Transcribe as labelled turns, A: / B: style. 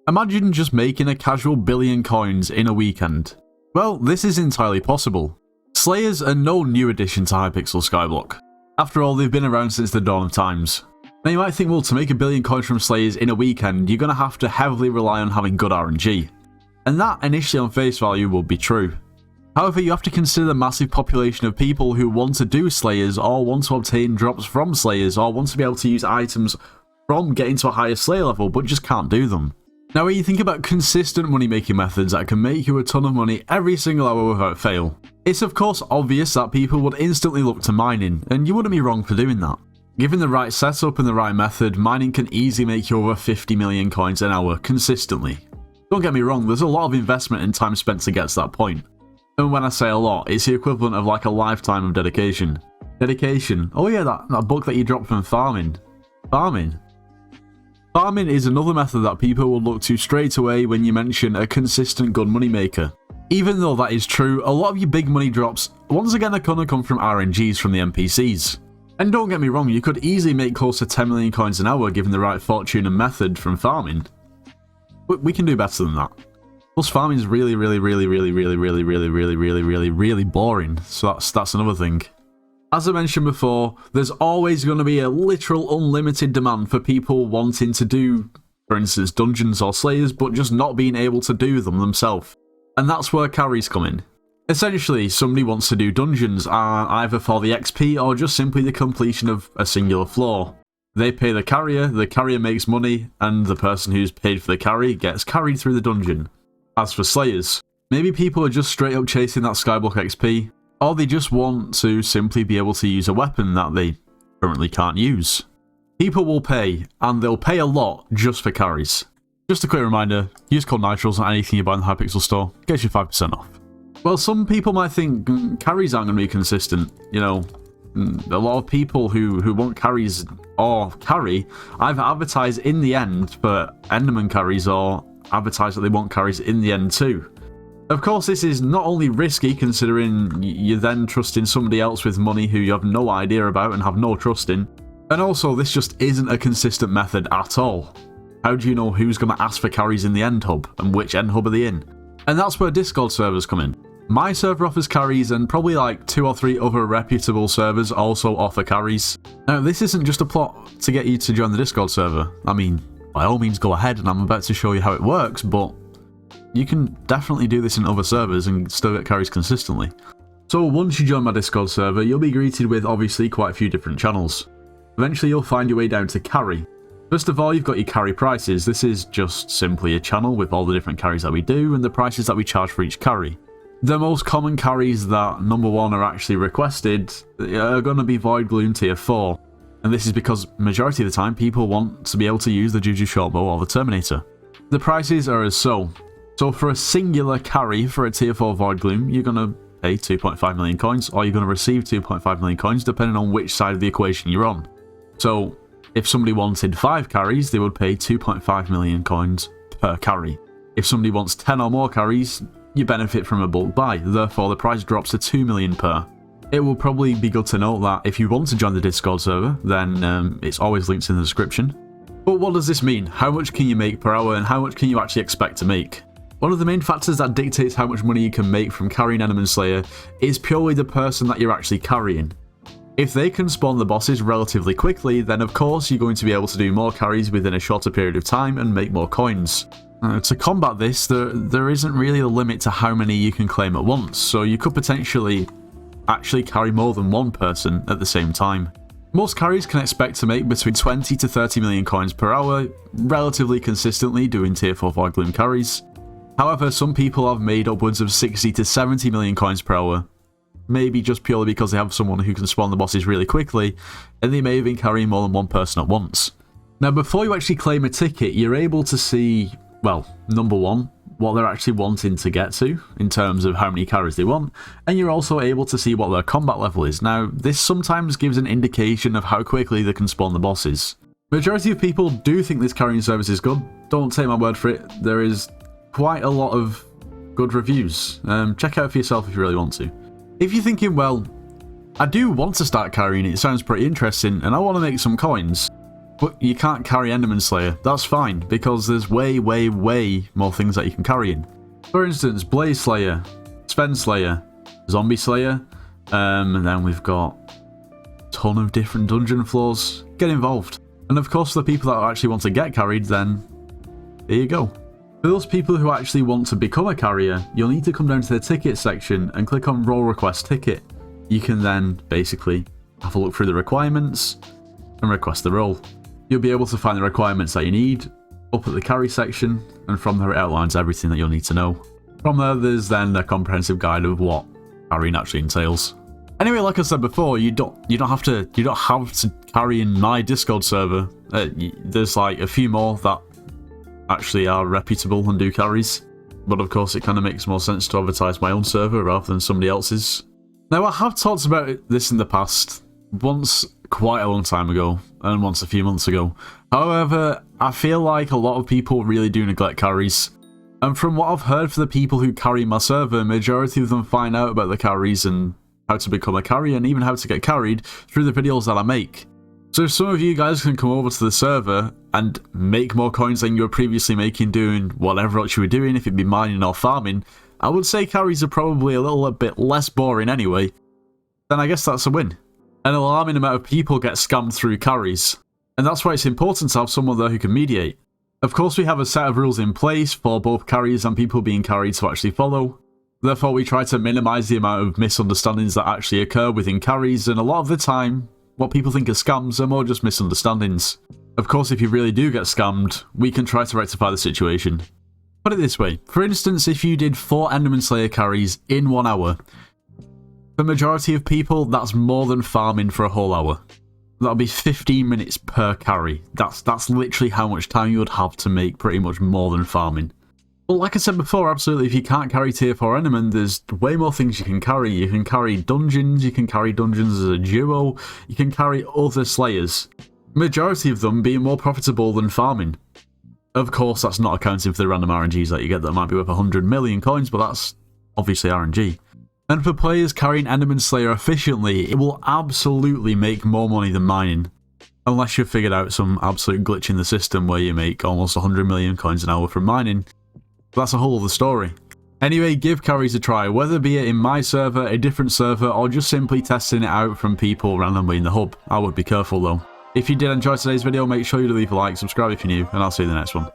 A: Imagine just making a casual billion coins in a weekend. Well, this is entirely possible. Slayers are no new addition to Hypixel Skyblock. After all, they've been around since the dawn of times. Now you might think, well, to make a billion coins from Slayers in a weekend, you're going to have to heavily rely on having good RNG. And that, initially on face value, will be true. However, you have to consider the massive population of people who want to do Slayers, or want to obtain drops from Slayers, or want to be able to use items from getting to a higher Slayer level, but just can't do them. Now when you think about consistent money making methods that can make you a ton of money every single hour without fail, it's of course obvious that people would instantly look to mining, and you wouldn't be wrong for doing that. Given the right setup and the right method, mining can easily make you over 50 million coins an hour consistently. Don't get me wrong, there's a lot of investment and time spent to get to that point. And when I say a lot, it's the equivalent of like a lifetime of dedication. Dedication? Oh yeah, that book that you dropped from farming. Farming is another method that people will look to straight away when you mention a consistent good money maker. Even though that is true, a lot of your big money drops once again are gonna come from RNGs from the NPCs. And don't get me wrong, you could easily make close to 10 million coins an hour given the right fortune and method from farming. But we can do better than that. Plus farming is really boring, so that's another thing. As I mentioned before, there's always going to be a literal unlimited demand for people wanting to do, for instance, dungeons or slayers, but just not being able to do them themselves. And that's where carries come in. Essentially, somebody wants to do dungeons either for the XP or just simply the completion of a singular floor. They pay the carrier makes money, and the person who's paid for the carry gets carried through the dungeon. As for slayers, maybe people are just straight up chasing that Skyblock XP, or they just want to simply be able to use a weapon that they currently can't use. People will pay, and they'll pay a lot just for carries. Just a quick reminder, use code NITROS on anything you buy in the Hypixel store, gets you 5% off. Well, some people might think carries aren't going to be consistent. You know, a lot of people who want carries or carry either advertise in the end for Enderman carries or advertise that they want carries in the end too. Of course, this is not only risky considering you're then trusting somebody else with money who you have no idea about and have no trust in, and also this just isn't a consistent method at all. How do you know who's going to ask for carries in the end hub and which end hub are they in? And that's where Discord servers come in. My server offers carries, and probably like 2 or 3 other reputable servers also offer carries. Now this isn't just a plot to get you to join the Discord server. I mean, by all means go ahead, and I'm about to show you how it works, but you can definitely do this in other servers and still get carries consistently. So once you join my Discord server, you'll be greeted with obviously quite a few different channels. Eventually you'll find your way down to carry. First of all, you've got your carry prices. This is just simply a channel with all the different carries that we do and the prices that we charge for each carry. The most common carries that number 1 are actually requested are going to be Void Gloom tier 4. And this is because majority of the time people want to be able to use the Juju Shortbow or the Terminator. The prices are as so. So for a singular carry for a tier 4 Void Gloom, you're going to pay 2.5 million coins, or you're going to receive 2.5 million coins depending on which side of the equation you're on. So if somebody wanted 5 carries, they would pay 2.5 million coins per carry. If somebody wants 10 or more carries, you benefit from a bulk buy, therefore the price drops to 2 million per. It will probably be good to note that if you want to join the Discord server, then it's always linked in the description. But what does this mean? How much can you make per hour, and how much can you actually expect to make? One of the main factors that dictates how much money you can make from carrying Enderman Slayer is purely the person that you're actually carrying. If they can spawn the bosses relatively quickly, then of course you're going to be able to do more carries within a shorter period of time and make more coins. To combat this, there isn't really a limit to how many you can claim at once, so you could potentially actually carry more than one person at the same time. Most carries can expect to make between 20 to 30 million coins per hour, relatively consistently doing tier 4 Void Gloom carries. However, some people have made upwards of 60 to 70 million coins per hour, maybe just purely because they have someone who can spawn the bosses really quickly, and they may have been carrying more than one person at once. Now before you actually claim a ticket, you're able to see, well, number 1, what they're actually wanting to get to in terms of how many carries they want, and you're also able to see what their combat level is. Now this sometimes gives an indication of how quickly they can spawn the bosses. Majority of people do think this carrying service is good. Don't take my word for it, there is quite a lot of good reviews. Check out for yourself if you really want to. If you're thinking, well, I do want to start carrying, it sounds pretty interesting and I want to make some coins, But you can't carry Enderman Slayer. That's fine, because there's way, way, way more things that you can carry in. For instance, Blaze Slayer, Sven Slayer, Zombie Slayer, and then we've got a ton of different dungeon floors. Get involved. And of course, for the people that actually want to get carried, then there you go. For those people who actually want to become a carrier, you'll need to come down to the ticket section and click on Role Request Ticket. You can then basically have a look through the requirements and request the role. You'll be able to find the requirements that you need up at the carry section, and from there it outlines everything that you'll need to know. From there, there's then a comprehensive guide of what carrying actually entails. Anyway, like I said before, you don't have to carry in my Discord server. There's like a few more that actually are reputable and do carries, but of course it kind of makes more sense to advertise my own server rather than somebody else's. Now, I have talked about this in the past, once quite a long time ago, and once a few months ago. However, I feel like a lot of people really do neglect carries. And from what I've heard for the people who carry my server, majority of them find out about the carries and how to become a carrier and even how to get carried through the videos that I make. So if some of you guys can come over to the server and make more coins than you were previously making doing whatever else you were doing, if it be mining or farming, I would say carries are probably a little bit less boring anyway, then I guess that's a win. An alarming amount of people get scammed through carries, and that's why it's important to have someone there who can mediate. Of course, we have a set of rules in place for both carriers and people being carried to actually follow. Therefore, we try to minimise the amount of misunderstandings that actually occur within carries, and a lot of the time, what people think are scams are more just misunderstandings. Of course, if you really do get scammed, we can try to rectify the situation. Put it this way, for instance, if you did 4 Enderman Slayer carries in 1 hour, for the majority of people, that's more than farming for a whole hour. That'll be 15 minutes per carry. That's literally how much time you would have to make pretty much more than farming. But like I said before, absolutely, if you can't carry tier 4 Enderman, there's way more things you can carry. You can carry dungeons as a duo, you can carry other slayers. Majority of them being more profitable than farming. Of course, that's not accounting for the random RNGs that you get that might be worth 100 million coins, but that's obviously RNG. And for players carrying Enderman Slayer efficiently, it will absolutely make more money than mining. Unless you've figured out some absolute glitch in the system where you make almost 100 million coins an hour from mining. But that's a whole other story. Anyway, give carries a try, whether be it in my server, a different server, or just simply testing it out from people randomly in the hub. I would be careful though. If you did enjoy today's video, make sure you leave a like, subscribe if you're new, and I'll see you in the next one.